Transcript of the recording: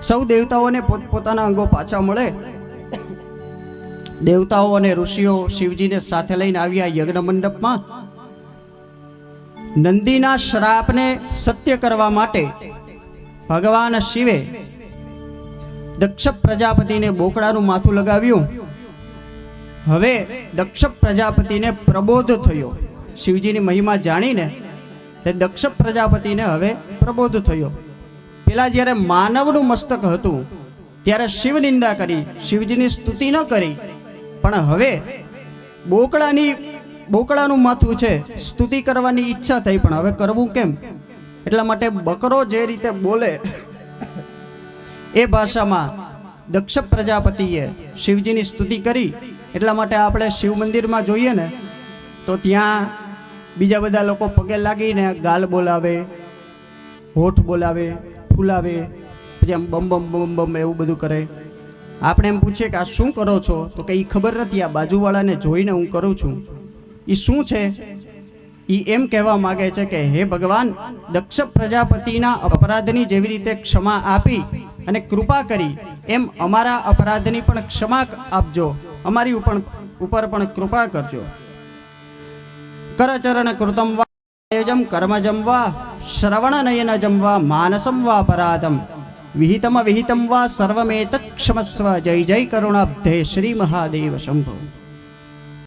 સૌ દેવતાઓને પોતપોતાના અંગો પાછા મળે. દેવતાઓ અને ઋષિઓ શિવજીને સાથે લઈને આવ્યા યજ્ઞ મંડપમાં. નંદીના શ્રાપને સત્ય કરવા માટે ભગવાન શિવે દક્ષ પ્રજાપતિને બોકડાનું માથું લગાવ્યું. હવે દક્ષ પ્રજાપતિને પ્રબોધ થયો. શિવજીની મહિમા જાણીને દક્ષ પ્રજાપતિને હવે પ્રબોધ થયો. પેલા જ્યારે માનવનું મસ્તક હતું ત્યારે શિવ નિંદા કરી, શિવજીની સ્તુતિ ન કરી, પણ હવે બોકડાનું માથું છે, સ્તુતિ કરવાની ઈચ્છા થઈ, પણ હવે કરવું કેમ? એટલા માટે બકરો જે રીતે બોલે એ ભાષામાં દક્ષ પ્રજાપતિએ શિવજીની સ્તુતિ કરી. એટલા માટે આપણે શિવ મંદિરમાં જોઈએ ને તો ત્યાં બીજા બધા લોકો પગે લાગીને ગાલ બોલાવે, હોઠ બોલાવે, ફૂલાવે, પછી આમ બમ બમ બમ બમ એવું બધું કરે. આપણે એમ પૂછીએ કે આ શું કરો છો? તો કંઈ ખબર નથી, આ બાજુવાળાને જોઈને હું કરું છું. એ શું છે? એ એમ કહેવા માગે છે કે હે ભગવાન, દક્ષ પ્રજાપતિના અપરાધની જેવી રીતે ક્ષમા આપી અને કૃપા કરી, એમ અમારા અપરાધની પણ ક્ષમા આપજો, અમારી ઉપર પણ કૃપા કરજો. કરચરણ કૃતમ વા આયોજમ કર્મજમ વા શ્રવણ નયનજમ વા માનસમ વા અપરાધમ વિહિતમ વિહિતમ વા સર્વમેતત ક્ષમસ્વ. જય જય કરુણાબ્ધે શ્રી મહાદેવ શંભો.